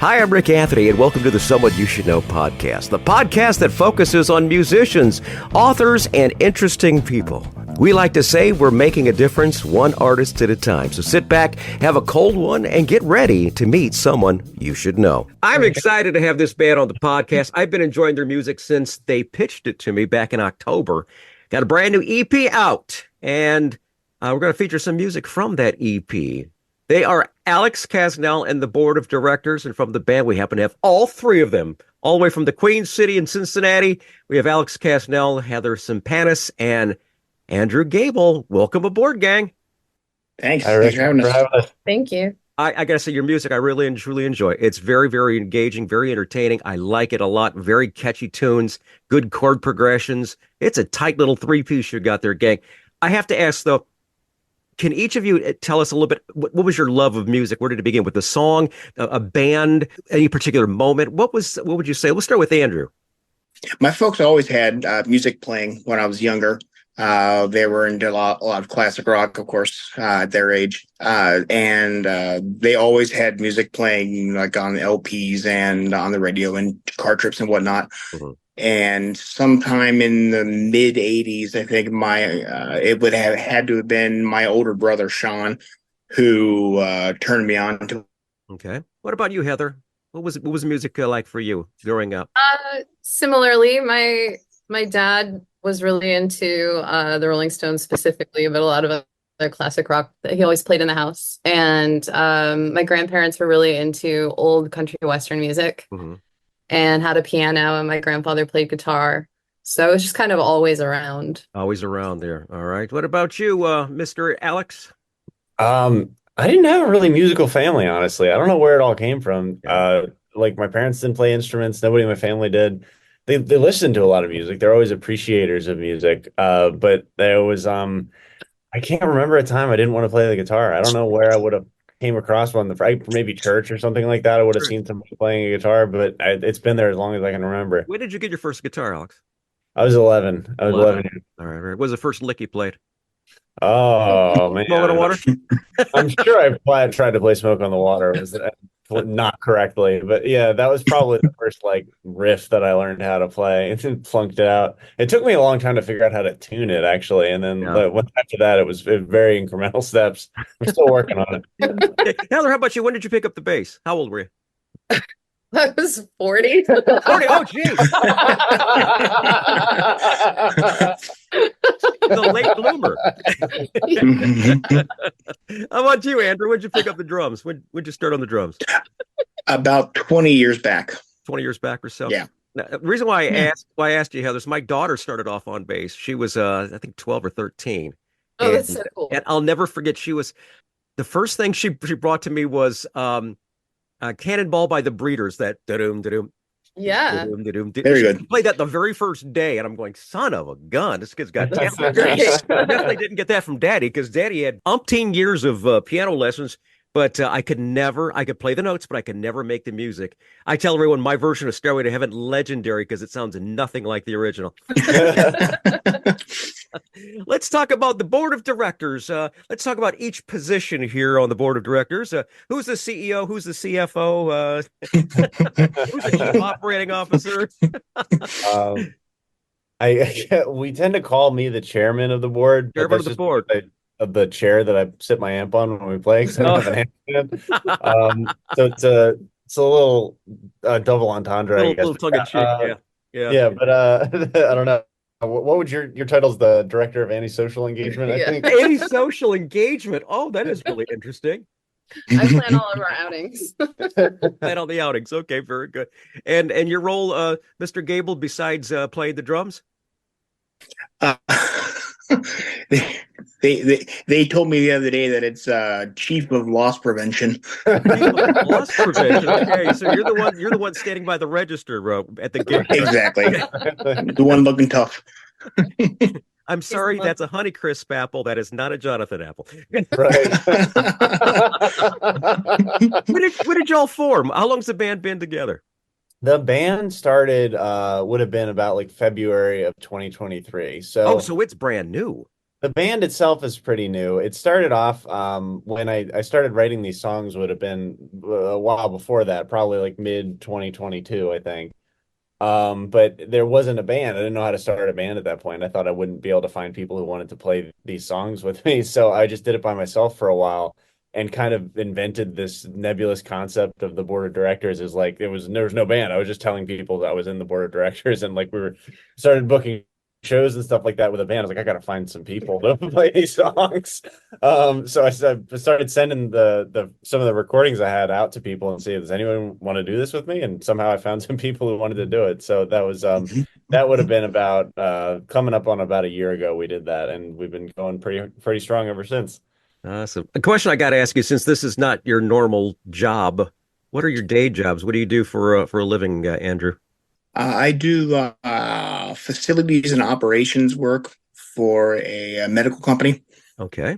Hi, I'm Rick Anthony, and welcome to the Someone You Should Know podcast, the podcast that focuses on musicians, authors, and interesting people. We like to say we're making a difference one artist at a time. So sit back, have a cold one, and get ready to meet someone you should know. I'm excited to have this band on the podcast. I've been enjoying their music since they pitched it to me back in October. Got a brand new EP out, and we're going to feature some music from that EP. They are Alex Kasznel and the board of directors, and from the band, we happen to have all three of them, all the way from the Queen City in Cincinnati. We have Alex Kasznel, Heather Sampanis, and Andrew Gable. Welcome aboard, gang. Thanks. Thanks for having us. Thank you. I gotta say, your music, I really and truly enjoy. It's very, very engaging, very entertaining. I like it a lot. Very catchy tunes, good chord progressions. It's a tight little three-piece you got there, gang. I have to ask, though, can each of you tell us a little bit, what was your love of music? Where did it begin? With a song, a band, any particular moment? What would you say? We'll start with Andrew. My folks always had music playing when I was younger. They were into a lot of classic rock, of course, at their age. And they always had music playing like on LPs and on the radio and car trips and whatnot. Mm-hmm. And sometime in the mid 80s, I think it would have had to have been my older brother, Sean, who turned me on to. Okay. What about you, Heather? What was music like for you growing up? Similarly, my dad was really into the Rolling Stones specifically, but a lot of other classic rock that he always played in the house. And my grandparents were really into old country western music. Mm-hmm. And had a piano, and my grandfather played guitar. So it was just kind of always around. Always around there. All right. What about you, Mr. Alex? I didn't have a really musical family, honestly. I don't know where it all came from. Like my parents didn't play instruments. Nobody in my family did. They listened to a lot of music. They're always appreciators of music. But there was I can't remember a time I didn't want to play the guitar. I don't know where I would have came across one, maybe church or something like that. I would have seen somebody playing a guitar, but it's been there as long as I can remember. When did you get your first guitar, Alex? I was 11. I was 11. All right. What was the first lick you played? Oh, man. Smoke on the Water? I'm sure I tried to play Smoke on the Water. It was not correctly, but yeah, that was probably the first riff that I learned how to play and then flunked it out. It took me a long time to figure out how to tune it, actually, and then after that, it was very incremental steps. I'm still working on it. Heather, how about you? When did you pick up the bass? How old were you? I was 40. 40? Oh, geez. The late bloomer. How about you, Andrew? When'd you pick up the drums? When'd you start on the drums? About 20 years back. 20 years back or so? Yeah. Now, the reason why I asked you, Heather, is my daughter started off on bass. She was, I think, 12 or 13. Oh, that's so cool. And I'll never forget, the first thing she brought to me was Cannonball by the Breeders, that da-doom, da-doom. Yeah. Da-doom. Very good. She played that the very first day, and I'm going, son of a gun, this kid's got talent. I definitely didn't get that from Daddy, because Daddy had umpteen years of piano lessons, but I could play the notes, but I could never make the music. I tell everyone my version of Stairway to Heaven, legendary, because it sounds nothing like the original. Let's talk about the board of directors. Let's talk about each position here on the board of directors. Who's the CEO? Who's the CFO? Who's the chief operating officer? We tend to call me the chairman of the board. Chairman of the board. Of the chair that I sit my amp on when we play, because I don't have an amp. So it's a little double entendre, I guess. Little tongue in cheek, yeah. But I don't know. What would your title's the director of antisocial engagement? I think antisocial engagement. Oh, that is really interesting. I plan all of our outings. Plan all the outings. Okay, very good. And your role, Mr. Gable, besides playing the drums? They told me the other day that it's chief of loss prevention. Loss prevention. Okay, so you're the one standing by the register at the gate. Exactly. The one looking tough. I'm sorry, that's a Honeycrisp apple. That is not a Jonathan apple. Right. When did y'all form? How long's the band been together? The band started would have been about February of 2023. So so it's brand new. The band itself is pretty new. It started off when I started writing these songs would have been a while before that, probably like mid 2022, I think. But there wasn't a band. I didn't know how to start a band at that point. I thought I wouldn't be able to find people who wanted to play these songs with me. So I just did it by myself for a while and kind of invented this nebulous concept of the board of directors is like there was no band. I was just telling people that I was in the board of directors and like we were started booking shows and stuff like that with a band. I was like, I gotta find some people to play these songs. So I started sending the some of the recordings I had out to people and see, does anyone want to do this with me? And somehow I found some people who wanted to do it. So that was that would have been about coming up on about a year ago we did that, and we've been going pretty strong ever since. Awesome. A question I got to ask you, since this is not your normal job, what are your day jobs? What do you do for a living, Andrew? I do facilities and operations work for a medical company, Okay.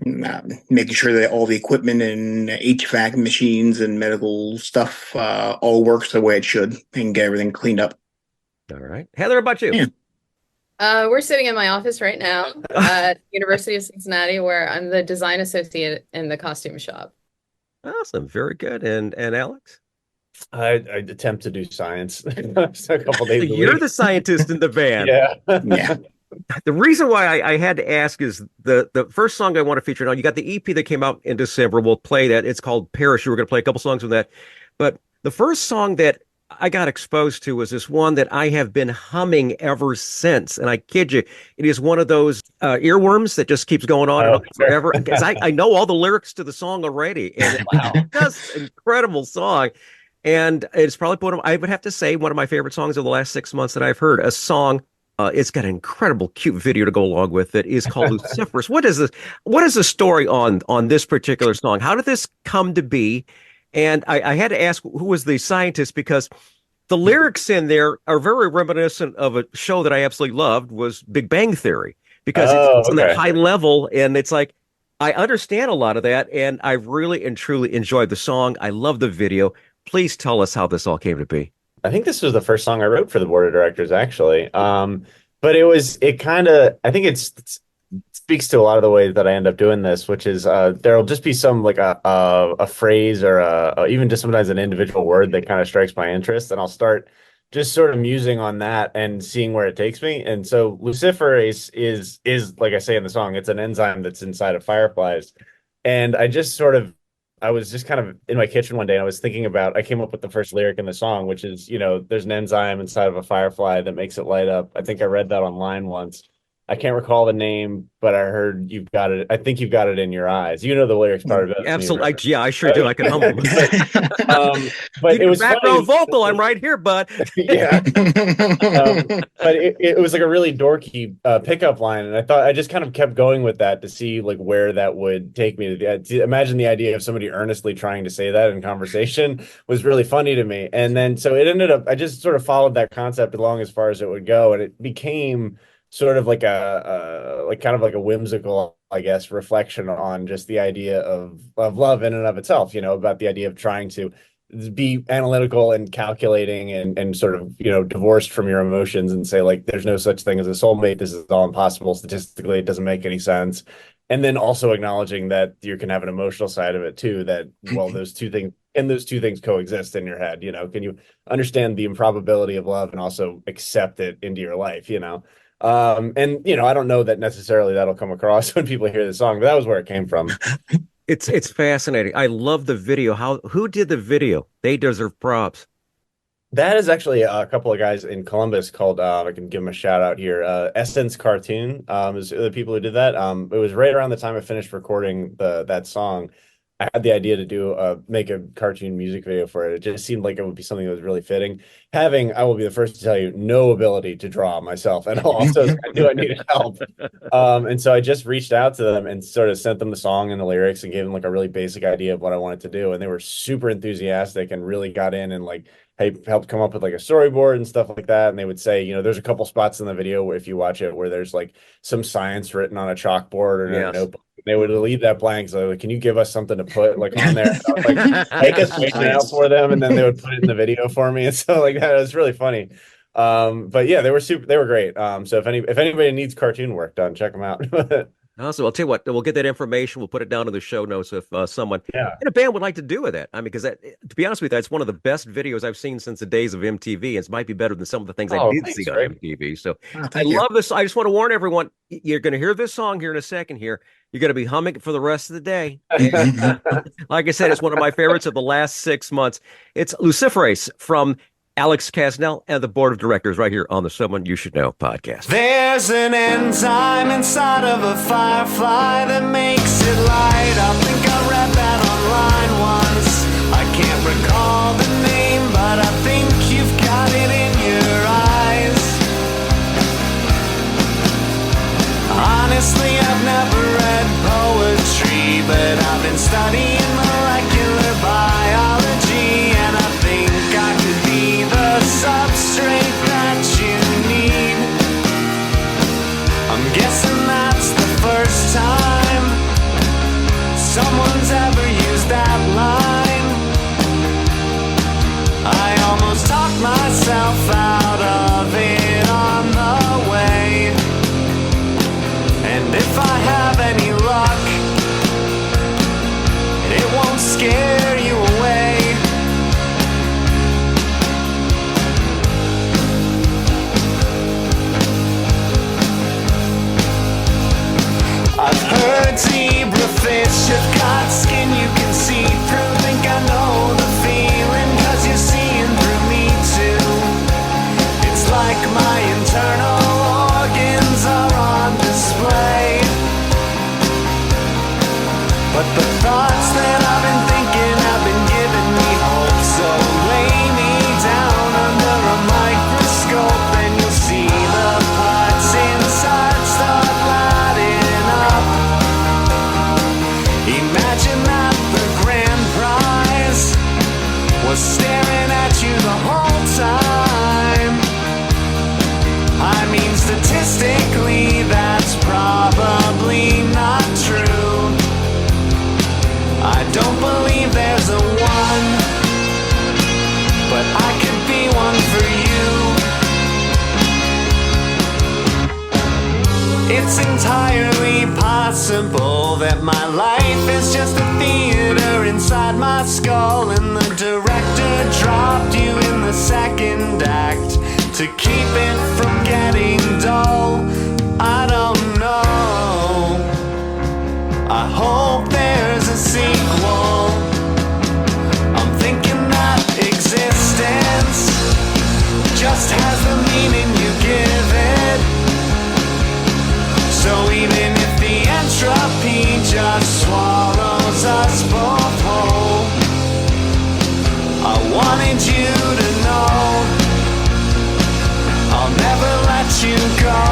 making sure that all the equipment and HVAC machines and medical stuff all works the way it should and get everything cleaned up. All right. Heather, how about you? Yeah. We're sitting in my office right now at University of Cincinnati, where I'm the design associate in the costume shop. Awesome. Very good. And Alex? I attempt to do science so a couple days a You're week. the scientist in the band. Yeah. Yeah. The reason why I had to ask is the first song I want to feature now, you got the EP that came out in December. We'll play that. It's called Parachute. We're going to play a couple songs from that. But the first song that I got exposed to was this one that I have been humming ever since. And I kid you, it is one of those earworms that just keeps going on and on forever. Because I know all the lyrics to the song already. And it's just an incredible song. And it's probably one of, I would have to say, one of my favorite songs of the last 6 months that I've heard. A song, it's got an incredible, cute video to go along with it. Is called Luciferus. What is this? What is the story on this particular song? How did this come to be? And I had to ask who was the scientist because the lyrics in there are very reminiscent of a show that I absolutely loved, was Big Bang Theory, because it's on that high level, and it's like I understand a lot of that, and I really and truly enjoyed the song. I love the video. Please tell us how this all came to be. I think this was the first song I wrote for the board of directors, actually. But it kind of, I think it speaks to a lot of the way that I end up doing this, which is there'll just be some like a phrase or even just sometimes an individual word that kind of strikes my interest, and I'll start just sort of musing on that and seeing where it takes me. And so luciferase is like I say in the song, it's an enzyme that's inside of fireflies, and I was just kind of in my kitchen one day and I was thinking about, I came up with the first lyric in the song, which is, there's an enzyme inside of a firefly that makes it light up. I think I read that online once. I can't recall the name, but I heard you've got it. I think you've got it in your eyes. You know the lyrics part of it. Absolutely. Yeah, I sure do. I can humble. But it was background vocal. I'm right here, bud. Yeah. But it was like a really dorky pickup line. And I just kind of kept going with that to see like where that would take me. To imagine the idea of somebody earnestly trying to say that in conversation was really funny to me. And then, so it ended up, I just sort of followed that concept along as far as it would go. And it became sort of like a whimsical, I guess, reflection on just the idea of love in and of itself, about the idea of trying to be analytical and calculating and sort of, divorced from your emotions and say like, there's no such thing as a soulmate. This is all impossible. Statistically, it doesn't make any sense. And then also acknowledging that you can have an emotional side of it too, that, well, those two things coexist in your head. Can you understand the improbability of love and also accept it into your life, and I don't know that necessarily that'll come across when people hear the song, but that was where it came from. It's fascinating. I love the video. Who did the video? They deserve props. That is actually a couple of guys in Columbus called, I can give them a shout out here. Essence Cartoon is the people who did that. It was right around the time I finished recording that song. I had the idea to make a cartoon music video for it. It just seemed like it would be something that was really fitting. I will be the first to tell you, no ability to draw myself at all. So I knew I needed help. And so I just reached out to them and sort of sent them the song and the lyrics and gave them like a really basic idea of what I wanted to do. And they were super enthusiastic and really got in and like, helped come up with like a storyboard and stuff like that. And they would say, there's a couple spots in the video where if you watch it where there's like some science written on a chalkboard or a notebook. They would leave that blank. So like, can you give us something to put like on there? Like make us wait out for them, and then they would put it in the video for me. And so like that was really funny. But yeah, they were great. So if anybody needs cartoon work done, check them out. Also, I'll tell you what, we'll get that information. We'll put it down in the show notes if someone Yeah. in a band would like to do with it. I mean, because to be honest with you, that's one of the best videos I've seen since the days of MTV. It might be better than some of the things I Oh, did thanks, see on Greg. MTV. So Oh, I thank you. love this. I just want to warn everyone, you're going to hear this song here in a second here. You're going to be humming it for the rest of the day. And like I said, it's one of my favorites of the last 6 months. It's Luciferase from Alex Kasznel and the board of directors right here on the Someone You Should Know podcast. There's an enzyme inside of a firefly that makes it light. I think I read that online once. I can't recall the name, but I think you've got it in your eyes. Honestly, I've never read poetry, but I've been studying molecular biology, and I think I could be the substrate that you need. I'm guessing that's the first time someone's ever used that line. I almost talked myself out of it on the way, and if I have any luck, it won't scare you away. I've heard zebrafish have got skin you can see through. Think I know the feeling, 'cause you're seeing through me too. It's like my internal organs are on display, but the thoughts that I've been thinking have been giving me hope. So lay me down under a microscope and you'll see the parts inside start lighting up. Imagine that the grand prize was staring at you the whole time. I mean, statistically, that's probably not true. I don't believe there's a one, but I could be one for you. It's entirely possible that my life is just a theater inside my skull, and the director dropped you in the second act to keep it from getting dull. I don't know. I hope there's a sequel. I'm thinking that existence just has the meaning you give it. So even if the entropy just swallows us both whole, I wanted you to know I'll never let you go.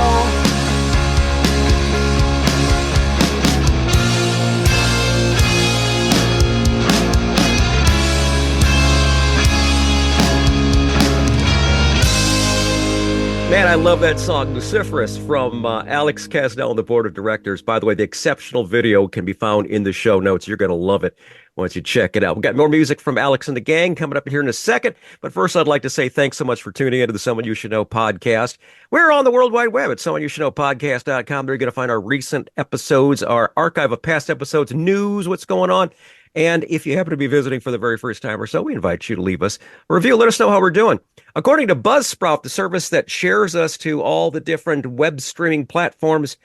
Man, I love that song, Luciferase, from Alex Kasznel and the board of directors. By the way, the exceptional video can be found in the show notes. You're going to love it once you check it out. We've got more music from Alex and the gang coming up here in a second. But first, I'd like to say thanks so much for tuning into the Someone You Should Know podcast. We're on the World Wide Web at SomeoneYouShouldKnowPodcast.com. There you're going to find our recent episodes, our archive of past episodes, news, what's going on. And if you happen to be visiting for the very first time or so, we invite you to leave us a review. Let us know how we're doing. According to Buzzsprout, the service that shares us to all the different web streaming platforms,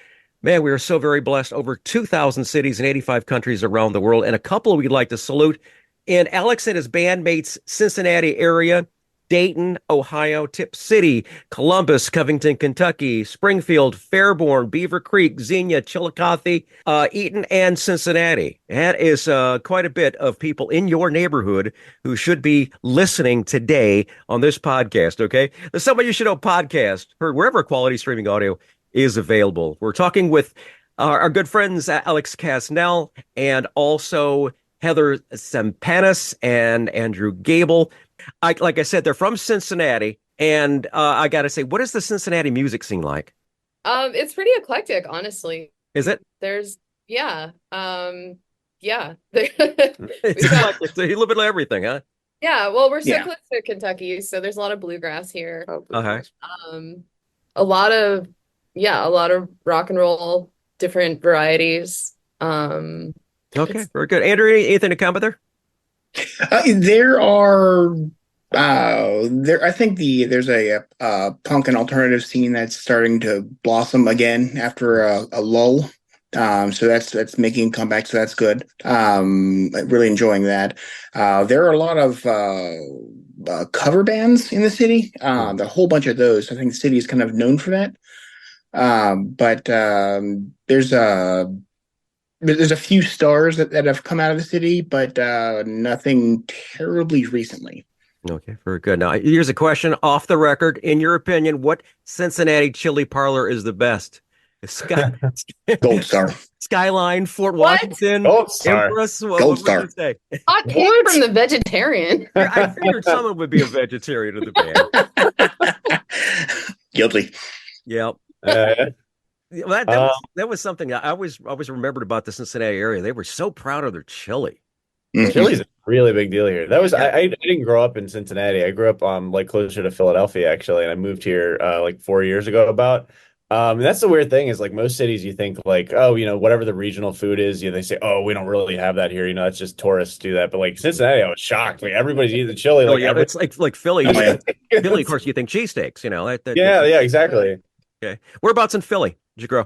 man, we are so very blessed. Over 2,000 cities in 85 countries around the world. And a couple we'd like to salute in Alex and his bandmates' Cincinnati area, Dayton, Ohio, Tip City, Columbus, Covington, Kentucky, Springfield, Fairborn, Beaver Creek, Xenia, Chillicothe, Eaton, and Cincinnati. That is quite a bit of people in your neighborhood who should be listening today on this podcast, okay? The Someone You Should Know podcast, heard wherever quality streaming audio is available. We're talking with our good friends Alex Kasznel and also Heather Sampanis and Andrew Gable. Like I said, they're from Cincinnati, and I got to say, what is the Cincinnati music scene like? It's pretty eclectic, honestly. Is it? Yeah. It's We've got, eclectic. So a little bit of everything, huh? yeah, well, we're so Yeah. close to Kentucky, so there's a lot of bluegrass here. Okay. A lot of rock and roll, different varieties. Okay, very good. Andrew, anything to comment there? There are there I think there's a punk and alternative scene that's starting to blossom again after a lull. So that's making a comeback, so that's good. Really enjoying that. There are a lot of cover bands in the city. There are a whole bunch of those. I think the city is kind of known for that. But there's a few stars that have come out of the city, but nothing terribly recently. Okay, very good. Now, here's a question off the record. In your opinion, what Cincinnati chili parlor is the best? Gold Star. Skyline, Fort What? Washington, Gold Star. Empress. Gold Star. Would you say? Hot take from the vegetarian. I figured someone would be a vegetarian in the band. Guilty. Yep. Well, that was something I always remembered about the Cincinnati area. They were so proud of their chili. Chili's a really big deal here. That was I didn't grow up in Cincinnati. I grew up like closer to Philadelphia actually, and I moved here like 4 years ago about. And that's the weird thing is like most cities you think like, oh, whatever the regional food is, they say, oh, we don't really have that here. That's just tourists do that. But like Cincinnati, I was shocked. Like everybody's eating chili. Oh, yeah, it's like Philly. Philly, of course, you think cheesesteaks, Yeah, exactly. Okay. Whereabouts in Philly did you grow?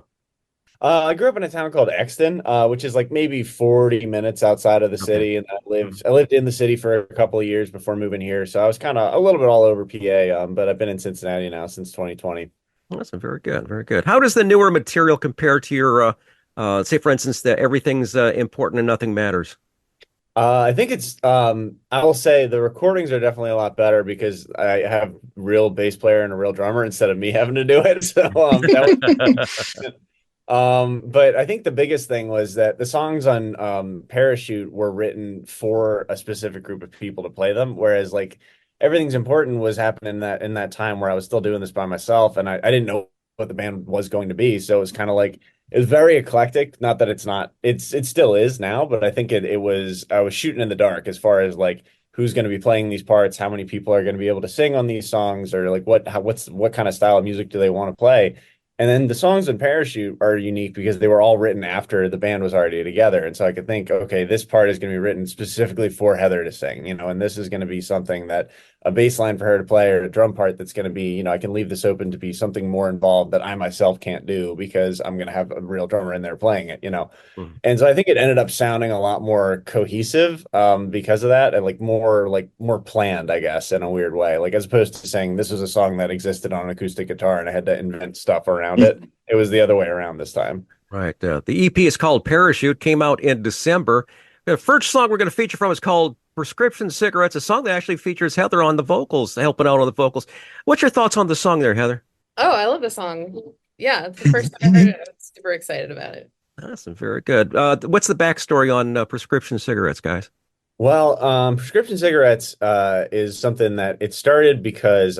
I grew up in a town called Exton, which is like maybe 40 minutes outside of the city. And I lived in the city for a couple of years before moving here. So I was kind of a little bit all over PA, but I've been in Cincinnati now since 2020. That's very good. Very good. How does the newer material compare to your, say, for instance, that everything's important and nothing matters? I think it's, I will say the recordings are definitely a lot better because I have real bass player and a real drummer instead of me having to do it. So, but I think the biggest thing was that the songs on Parachute were written for a specific group of people to play them, whereas like everything's important was happening in that time where I was still doing this by myself, and I didn't know what the band was going to be, so it was kind of like it was very eclectic. Not that it's not, it still is now, but I think it was I was shooting in the dark as far as like who's going to be playing these parts, how many people are going to be able to sing on these songs, or like what kind of style of music do they want to play. And then the songs in Parachute are unique because they were all written after the band was already together. And so I could think, okay, this part is going to be written specifically for Heather to sing, and this is going to be something that a bass line for her to play or a drum part that's going to be, I can leave this open to be something more involved that I myself can't do because I'm going to have a real drummer in there playing it. And so I think it ended up sounding a lot more cohesive because of that, and like more planned, I guess, in a weird way. Like as opposed to saying this was a song that existed on an acoustic guitar and I had to invent stuff around it. It was the other way around this time. Right. The EP is called Parachute, came out in December. The first song we're going to feature from is called Prescription Cigarettes, a song that actually features Heather on the vocals, helping out on the vocals. What's your thoughts on the song there, Heather? Oh, I love the song. Yeah, it's the first time I heard it. I was super excited about it. Awesome. Very good. What's the backstory on Prescription Cigarettes, guys? Well, Prescription Cigarettes is something that it started because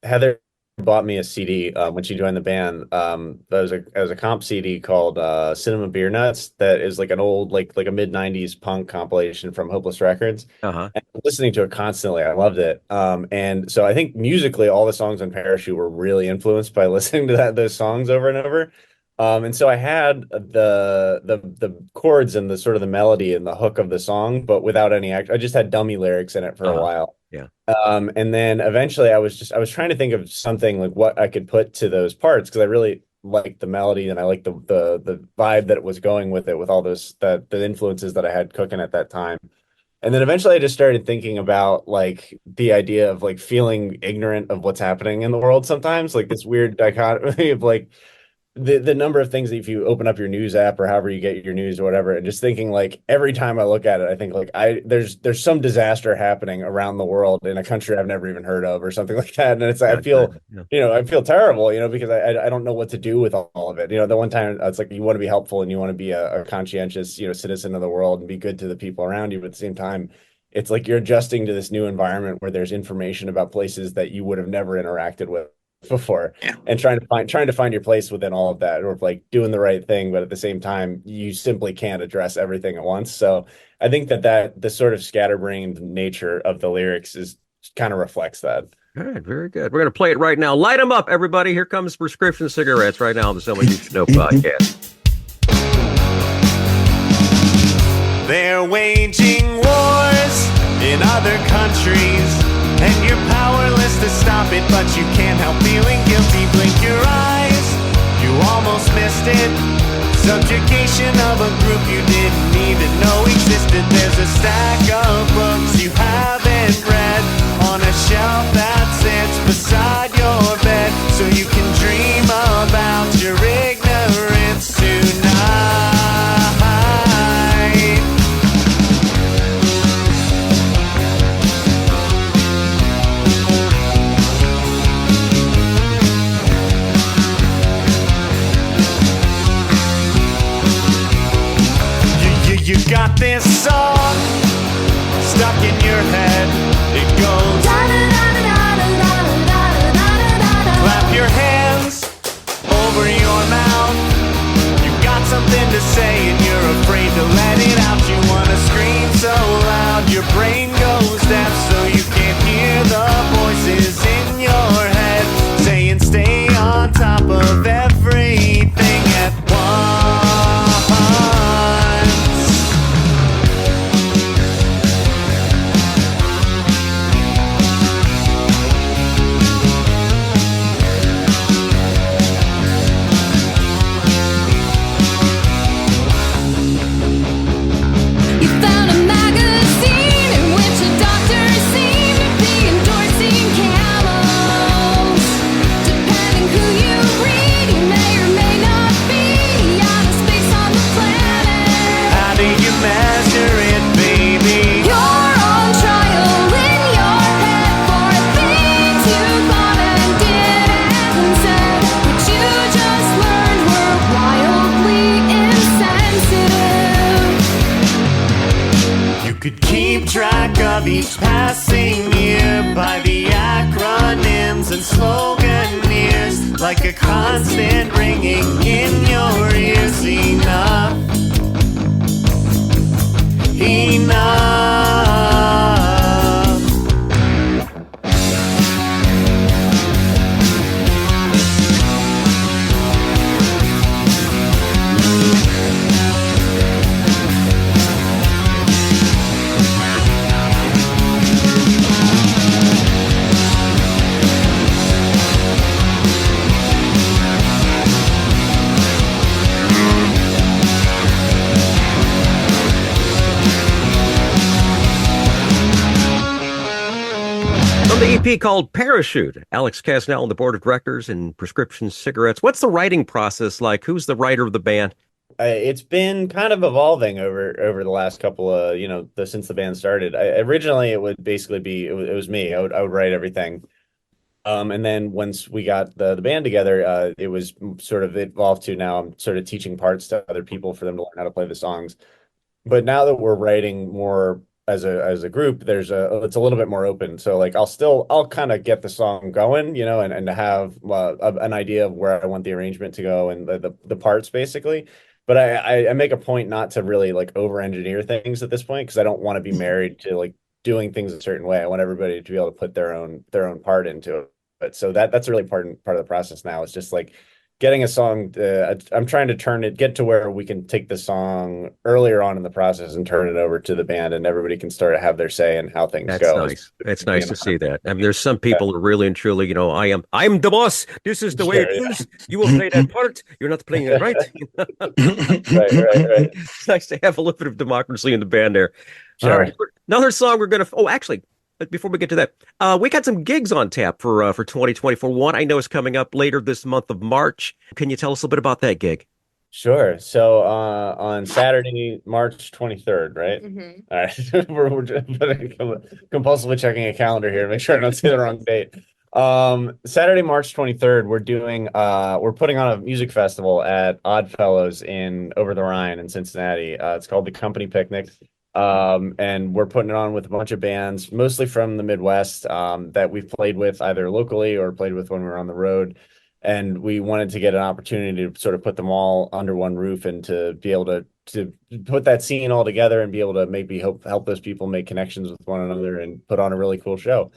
Heather bought me a CD when she joined the band. That was a comp CD called Cinema Beer Nuts. That is like an old like a mid-90s punk compilation from Hopeless Records. And listening to it constantly, I loved it. And so I think musically, all the songs on Parachute were really influenced by listening to those songs over and over. And so I had the chords and the sort of the melody and the hook of the song, but without any I just had dummy lyrics in it for a while. Yeah. And then eventually I was trying to think of something like what I could put to those parts because I really liked the melody and I liked the vibe that it was going with it, with all those the influences that I had cooking at that time. And then eventually I just started thinking about like the idea of like feeling ignorant of what's happening in the world sometimes, like this weird dichotomy of like the number of things that if you open up your news app or however you get your news or whatever, and just thinking like every time I look at it, I think like there's some disaster happening around the world in a country I've never even heard of or something like that. And it's I feel terrible, because I don't know what to do with all of it. The one time it's like you want to be helpful and you want to be a conscientious, citizen of the world and be good to the people around you. But at the same time, it's like you're adjusting to this new environment where there's information about places that you would have never interacted with before, and trying to find your place within all of that, or like doing the right thing, but at the same time you simply can't address everything at once. So I think that the sort of scatterbrained nature of the lyrics is kind of reflects that. All right, very good. We're going to play it right now. Light them up, everybody. Here comes Prescription Cigarettes right now on the Someone You Should Know podcast. They're waging wars in other countries, and you're powerless to stop it, but you can't help feeling guilty. Blink your eyes, you almost missed it. Subjugation of a group you didn't even know existed. There's a stack of books you haven't read on a shelf that sits beside your bed, so you can dream about your ignorance tonight. You got this song stuck in your head. It goes clap your hands over your mouth. You've got something to say and you're afraid to let it out. You wanna scream so loud your brain goes deaf, so you can't hear the voices in your head saying stay on top of everything at once. Track of each passing year by the acronyms and sloganeers, like a constant ringing in your ears. Enough, enough. From the EP called Parachute, Alex Kasznel on the board of directors and Prescription Cigarettes. What's the writing process like? Who's the writer of the band? It's been kind of evolving over the last couple of, since the band started. Originally, it would basically be, it was me. I would write everything. And then once we got the band together, it was sort of evolved to now I'm sort of teaching parts to other people for them to learn how to play the songs. But now that we're writing more as a group, it's a little bit more open. So like I'll kind of get the song going, and to have an idea of where I want the arrangement to go and the parts basically. But I make a point not to really like over engineer things at this point, because I don't want to be married to like doing things a certain way. I want everybody to be able to put their own part into it. But so that's a really part of the process now. It's just like getting a song. I'm trying to get to where we can take the song earlier on in the process and turn it over to the band, and everybody can start to have their say in how things go. Nice. It's nice to see that. I mean, there's some people who really and truly, I'm the boss. This is the way it is. You will play that part. You're not playing it right. Right. It's nice to have a little bit of democracy in the band there. Sure. All right. Another song we're gonna. Oh, actually. But before we get to that, we got some gigs on tap for 2024. One I know is coming up later this month of March. Can you tell us a little bit about that gig? Sure. So on Saturday, March 23rd, right? Mm-hmm. All right. we're just compulsively checking a calendar here to make sure I don't say the wrong date. Saturday, March 23rd, we're putting on a music festival at Oddfellows in over the Rhine in Cincinnati. It's called the Company Picnic. And we're putting it on with a bunch of bands, mostly from the Midwest, that we've played with either locally or played with when we were on the road. And we wanted to get an opportunity to sort of put them all under one roof and to be able to put that scene all together and be able to maybe help those people make connections with one another and put on a really cool show.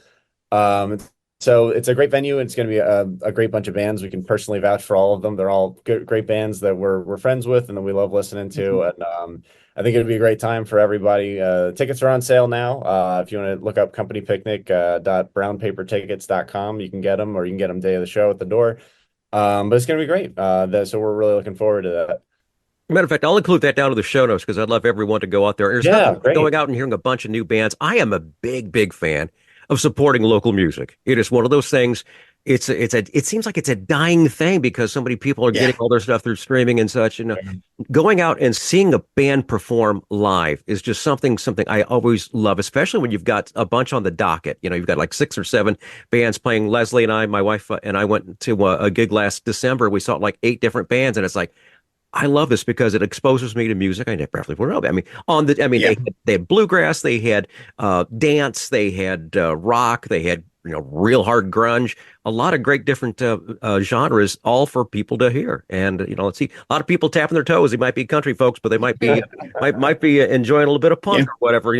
So it's a great venue. It's going to be a great bunch of bands. We can personally vouch for all of them. They're all great bands that we're friends with and that we love listening to. And I think it'd be a great time for everybody. Tickets are on sale now. If you want to look up Company Picnic .brownpapertickets.com, you can get them, or you can get them day of the show at the door. But it's going to be great. So we're really looking forward to that. Matter of fact, I'll include that down to the show notes because I'd love everyone to go out there. There's nothing like going out and hearing a bunch of new bands. I am a big fan of supporting local music. It is one of those things. It seems like it's a dying thing because so many people are getting all their stuff through streaming and such. Going out and seeing a band perform live is just something I always love, especially when you've got a bunch on the docket. You've got like 6 or 7 bands playing. Leslie and I, my wife and I went to a gig last December. We saw like 8 different bands, and it's like, I love this because it exposes me to music I never would know. They had bluegrass, they had dance, they had rock, they had real hard grunge, a lot of great different genres, all for people to hear. And let's see, a lot of people tapping their toes. They might be country folks, but they might be might be enjoying a little bit of punk or whatever.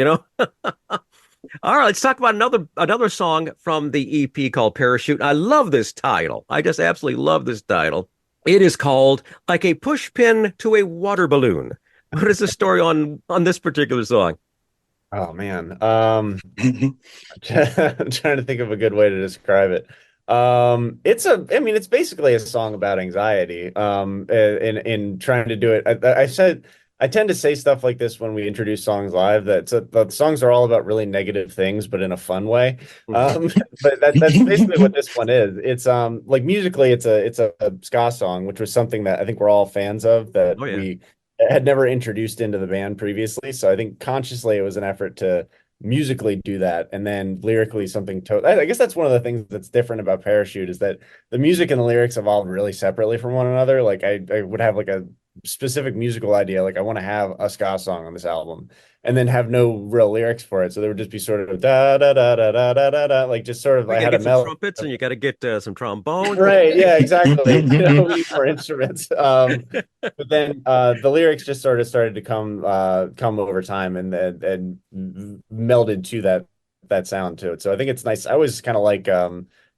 All right, let's talk about another song from the EP called Parachute. I love this title. I just absolutely love this title. It is called Like a Pushpin to a Water Balloon. What is the story on this particular song? Oh man. I'm trying to think of a good way to describe it. It's basically a song about anxiety. In trying to do it. I tend to say stuff like this when we introduce songs live, that the songs are all about really negative things, but in a fun way. But that's basically what this one is. It's like musically, it's a ska song, which was something that I think we're all fans of, that we had never introduced into the band previously. So I think consciously it was an effort to musically do that, and then lyrically something I guess that's one of the things that's different about Parachute, is that the music and the lyrics evolved really separately from one another. Like I would have like a specific musical idea, like I want to have a ska song on this album, and then have no real lyrics for it, so there would just be sort of da da da da da da da da, like just sort of I had a some trumpets, and you got to get some trombones, right? Yeah, exactly. We need more instruments, but then the lyrics just sort of started to come over time, and melded to that sound to it. So I think it's nice. I always kind of like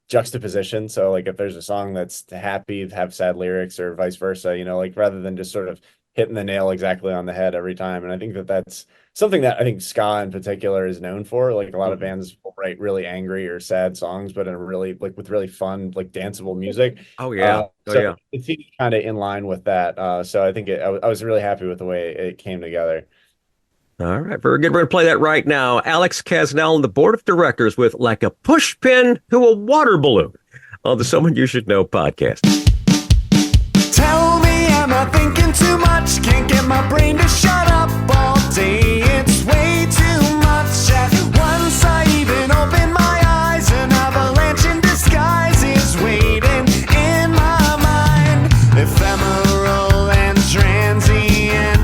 juxtaposition. So like if there's a song that's happy, have sad lyrics, or vice versa, like rather than just sort of hitting the nail exactly on the head every time. And I think that's something that I think ska in particular is known for. Like a lot of bands will write really angry or sad songs, but in a really with really fun, like danceable music. It seems kind of in line with that. So I think I was really happy with the way it came together. All right, very good. We're going to play that right now. Alex Kasznel and the board of directors with Like a Pushpin to a Water Balloon on the Someone You Should Know podcast. Tell me, am I thinking too much? Can't get my brain to shut up all day. It's way too much at once. I even open my eyes. An avalanche in disguise is waiting in my mind. Ephemeral and transient.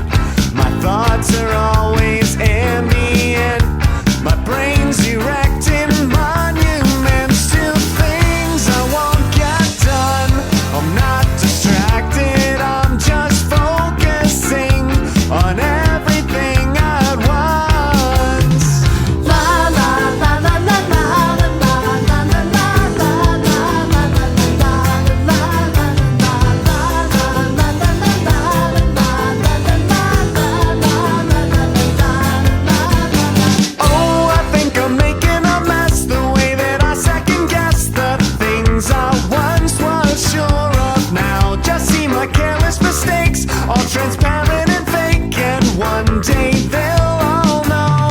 My thoughts are always ambient. My brain's erecting monuments to things I won't get done. I'm not distracted, I'm just focusing on everything at once. La la la la la la la la la la Oh, I think I'm making a mess, the way that I second guess the things I once was sure of now just seem like careless mistakes, all transparent and fake, and one day they'll all know.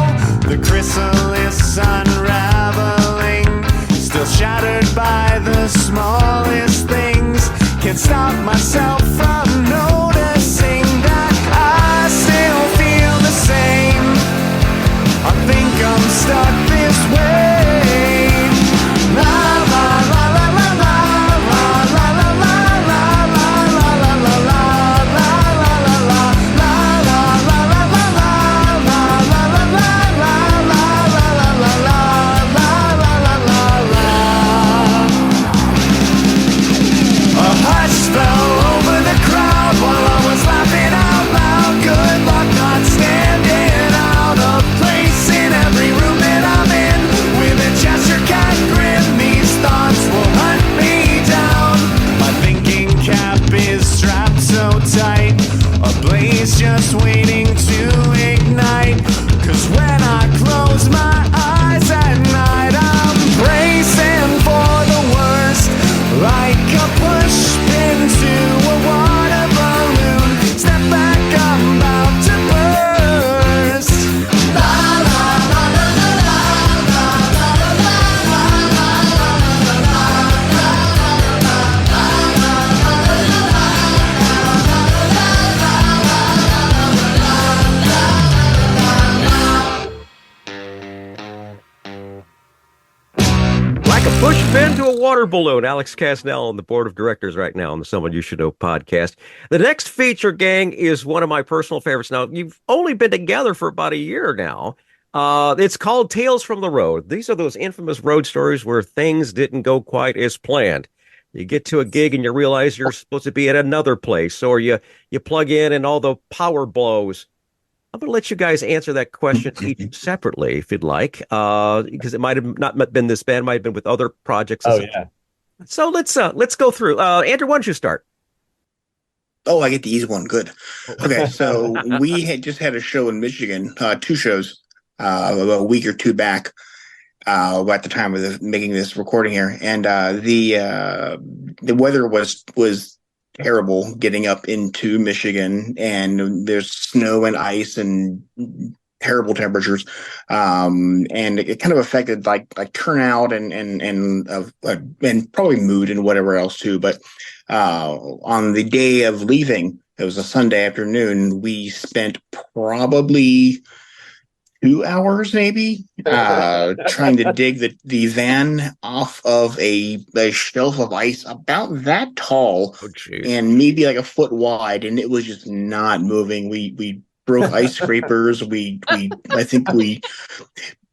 The chrysalis unraveling, still shattered by the smallest things. Can't stop myself from noticing that I still feel the same. I think I'm stuck this way. La la la la la la la la la la la la la la la la la la la A hush fell over the crowd. Push Ben to a water balloon. Alex Kasznel on the board of directors right now on the Someone You Should Know podcast. The next feature, gang, is one of my personal favorites. Now, you've only been together for about a year now. It's called Tales from the Road. These are those infamous road stories where things didn't go quite as planned. You get to a gig and you realize you're supposed to be at another place, or you plug in and all the power blows. I'm going to let you guys answer that question each separately, if you'd like, because it might have not been this band, might have been with other projects. Oh, yeah. So let's go through. Andrew, why don't you start? Oh, I get the easy one. Good. Okay, so we had just had a show in Michigan, 2 shows, about a week or 2 back, at the time of making this recording here, and the weather was terrible getting up into Michigan, and there's snow and ice and terrible temperatures, and it kind of affected like turnout and probably mood and whatever else too. But on the day of leaving, it was a Sunday afternoon. We spent probably 2 hours maybe trying to dig the van off of a shelf of ice about that tall and maybe like a foot wide, and it was just not moving. We broke ice scrapers. I think we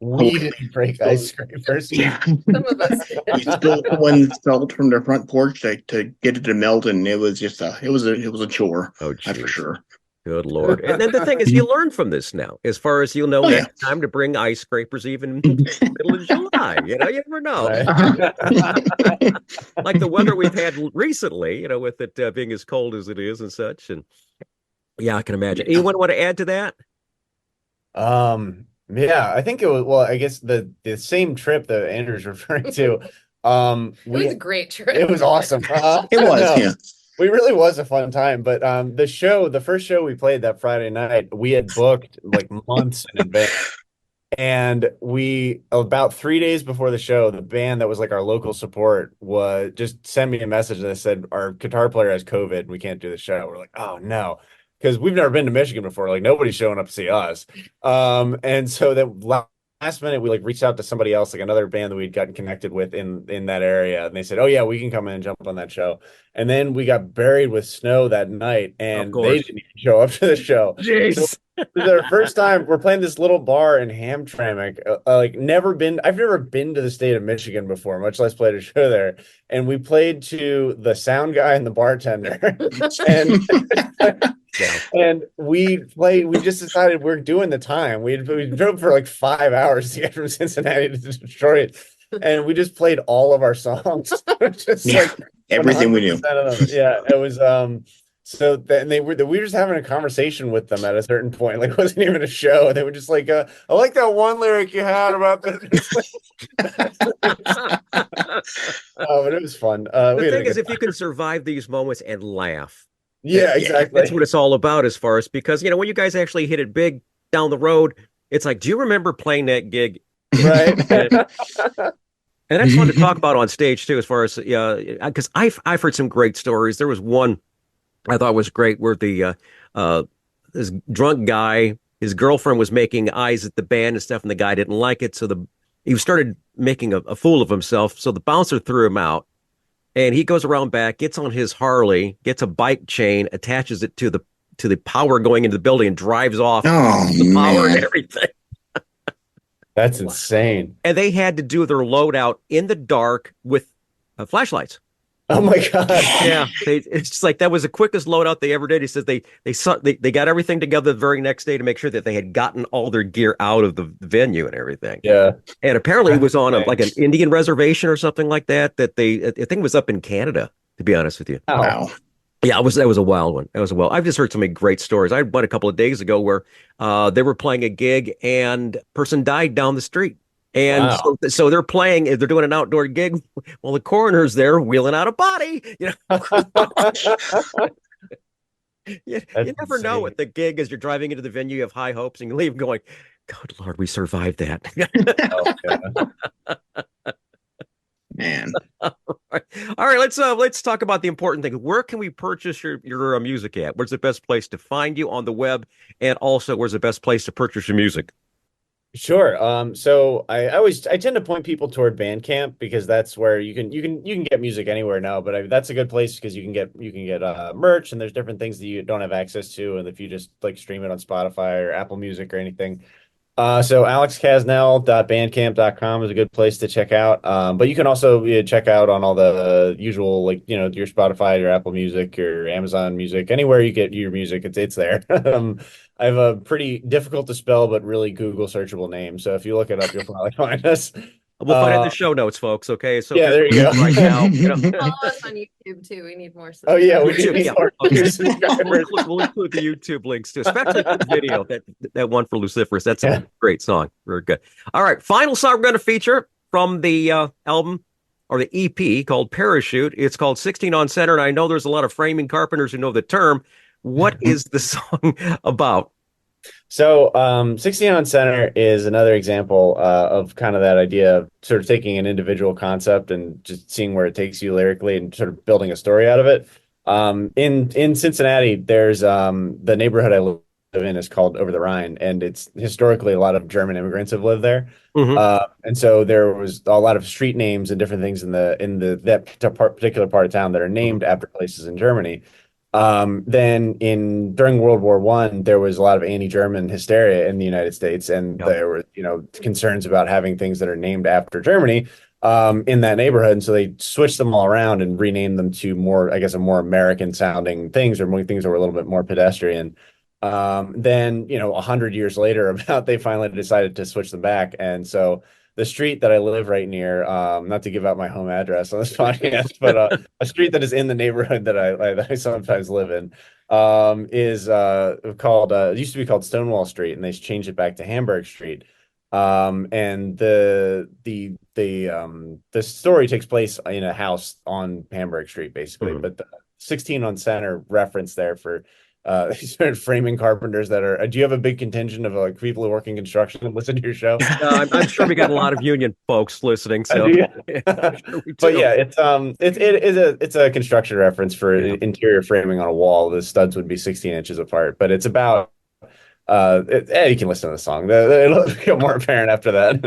didn't break ice scrapers. Yeah. Some of us. We spilled one salt from the front porch to get it to melt, and it was just it was a chore. That's for sure. Good Lord. And then the thing is, you learn from this now, as far as you'll know, next time to bring ice scrapers even in the middle of July. You never know. Right. Like the weather we've had recently, with it being as cold as it is and such. And yeah, I can imagine. Anyone want to add to that? Yeah, I think it was, well, I guess the same trip that Andrew's referring to. It was a great trip. It was awesome. It was, yeah. We really was a fun time, but the first show we played that Friday night, we had booked like months in advance. And about 3 days before the show, the band that was like our local support was just sent me a message that said our guitar player has COVID and we can't do the show. We're like, oh no, because we've never been to Michigan before. Like nobody's showing up to see us. And so that last minute we reached out to somebody else, like another band that we'd gotten connected with in that area, and they said, oh yeah, we can come in and jump on that show. And then we got buried with snow that night, and they didn't even show up to the show. Jeez. So this is our first time. We're playing this little bar in Hamtramck. I've never been to the state of Michigan before, much less played a show there. And we played to the sound guy and the bartender. And we just decided we're doing the time. We drove for like 5 hours to get from Cincinnati to Detroit, and we just played all of our songs. Just everything we knew. Yeah, it was so then we were just having a conversation with them at a certain point. Like it wasn't even a show. They were just like, I like that one lyric you had about this. But it was fun. The thing is, if you can survive these moments and laugh. Yeah, exactly. That's what it's all about, as far as, because when you guys actually hit it big down the road, it's like, do you remember playing that gig? Right. And that's fun to talk about on stage too, as far as because I've heard some great stories. There was one I thought was great where this drunk guy, his girlfriend was making eyes at the band and stuff, and the guy didn't like it, so he started making a fool of himself. So the bouncer threw him out. And he goes around back, gets on his Harley, gets a bike chain, attaches it to the power going into the building, and drives off the power and everything. That's insane. And they had to do their loadout in the dark with flashlights. Oh my God. Yeah. It's just like, that was the quickest loadout they ever did. He says they got everything together the very next day to make sure that they had gotten all their gear out of the venue and everything. Yeah. And apparently it was on like an Indian reservation or something like that I think it was up in Canada, to be honest with you. Oh. Wow. Yeah, that was a wild one. I've just heard so many great stories. I had one a couple of days ago where they were playing a gig and a person died down the street. And so they're doing an outdoor gig. Well, the coroner's there wheeling out a body. You never know at the gig, as you're driving into the venue, you have high hopes, and you leave going, God, Lord, we survived that. Man. All right. Let's talk about the important thing. Where can we purchase your music at? Where's the best place to find you on the web? And also, where's the best place to purchase your music? Sure. So I tend to point people toward Bandcamp because that's where you can get music anywhere now. But that's a good place because you can get merch, and there's different things that you don't have access to, and if you just like stream it on Spotify or Apple Music or anything. So alexkasznel.bandcamp.com is a good place to check out. But you can also check out on all the usual, like, your Spotify, your Apple Music, your Amazon Music, anywhere you get your music, it's there. I have a pretty difficult to spell, but really Google searchable name. So if you look it up, you'll probably find us. We'll find it in the show notes, folks. Okay, so Yeah, there you go. right now, Follow us on YouTube too. We need more Oh yeah, we YouTube, need yeah. more Okay. subscribers. We'll include the YouTube links too, especially the video that one for Luciferous. That's Yeah. a great song. Very good. All right, final song we're going to feature from the album or the EP called Parachute. It's called 16 on Center, and I know there's a lot of framing carpenters who know the term. What is the song about? So, 16 on Center is another example of kind of that idea of sort of taking an individual concept and just seeing where it takes you lyrically and sort of building a story out of it. In Cincinnati, there's the neighborhood I live in is called Over the Rhine, and it's historically a lot of German immigrants have lived there. And so there was a lot of street names and different things in that particular part of town that are named after places in Germany. Then during World War I, there was a lot of anti-German hysteria in the United States, and there were, concerns about having things that are named after Germany, in that neighborhood. And so they switched them all around and renamed them to more, I guess, a more American sounding things, or more things that were a little bit more pedestrian. Then, 100 years later, they finally decided to switch them back. And so the street that I live right near, not to give out my home address on this podcast, but a street that is in the neighborhood that I sometimes live in, is called it used to be called Stonewall Street, and they changed it back to Hamburg Street. And the story takes place in a house on Hamburg Street, basically. But the 16 on Center reference there for sort of framing carpenters that are. Do you have a big contingent of like people who work in construction that listen to your show? I'm sure we got a lot of union folks listening. So, Yeah. Sure we But do. yeah, it's a construction reference for interior framing on a wall. The studs would be 16 inches apart, but it's about. You can listen to the song. It'll become more apparent after that.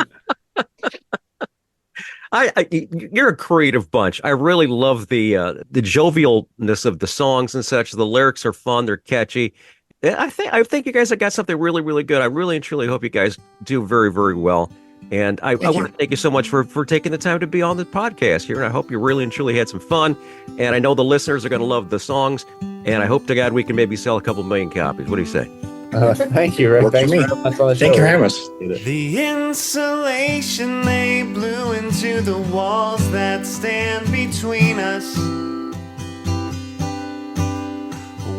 You're a creative bunch. I really love the jovialness of the songs and such. The lyrics are fun. They're catchy. I think you guys have got something really, really good. I really and truly hope you guys do very, very well. And I want to thank you so much for taking the time to be on the podcast here. And I hope you really and truly had some fun. And I know the listeners are going to love the songs. And I hope to God we can maybe sell a couple million copies. What do you say? Thank you, Rick. Works Thanks for me. for having us on the show. Thank you for having us. The insulation they blew into the walls that stand between us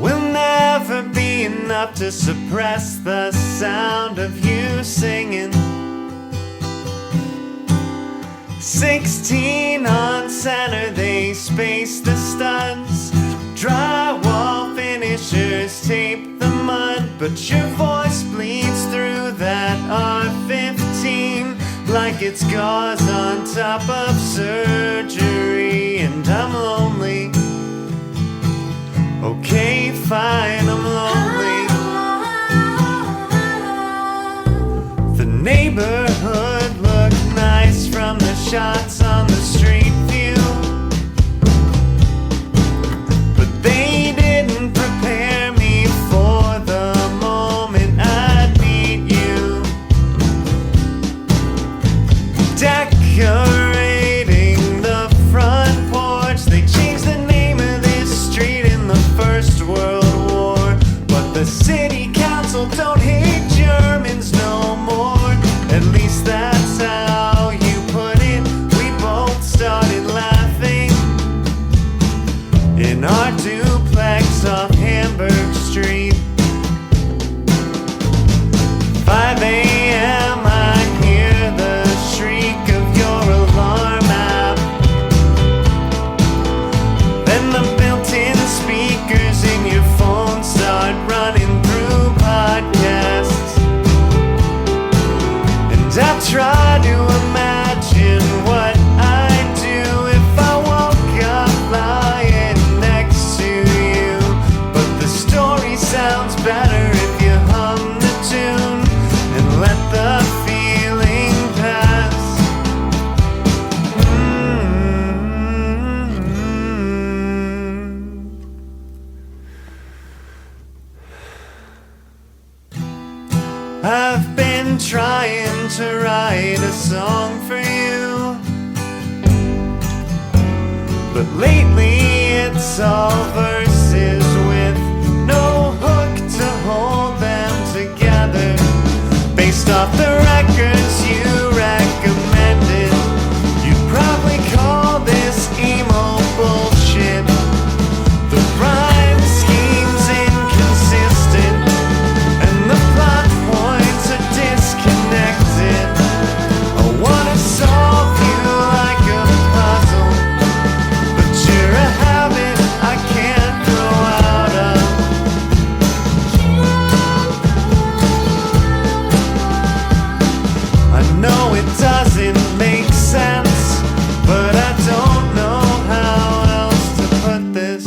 will never be enough to suppress the sound of you singing. 16 on center, they space the studs. Drywall finishers tape the mud, but your voice bleeds through that R15 like it's gauze on top of surgery. And I'm lonely. Okay, fine, I'm lonely. The neighborhood looked nice from the shots on the street view, but they didn't prepare me for the moment I'd meet you. Decorating the front porch, they changed the name of this street in the First World War, but the city council don't hate Germans no more. At least that's how you put it. We both started laughing in our duplex off Hamburg Street. 5 a.m. I hear the shriek of your alarm app. Then the built-in speakers in your phone start running through podcasts. And I try to imagine what I'd do if I woke up lying next to you. But the story sounds better if you hum the tune and let the feeling But lately it's all verses with no hook to hold them together. Based off the records you recommended, you'd probably call this emo bullshit. The rhyme scheme's inconsistent and the plot points are disconnected. I wanna solve you like a puzzle, but you're a habit I can't grow out of. I know it doesn't make sense, but I don't know how else to put this.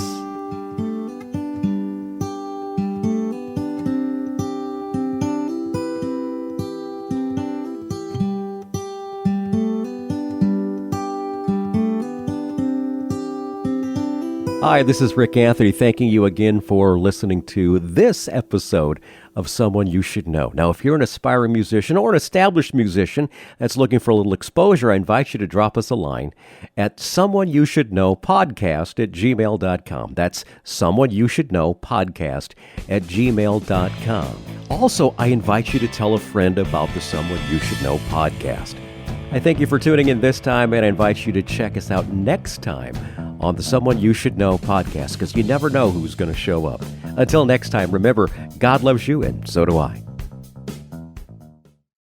Hi, this is Rick Anthony, thanking you again for listening to this episode of Someone You Should Know. Now, if you're an aspiring musician or an established musician that's looking for a little exposure, I invite you to drop us a line at someoneyoushouldknowpodcast@gmail.com. That's someoneyoushouldknowpodcast@gmail.com. Also, I invite you to tell a friend about the Someone You Should Know podcast. I thank you for tuning in this time, and I invite you to check us out next time on the Someone You Should Know podcast, because you never know who's going to show up. Until next time, remember, God loves you, and so do I.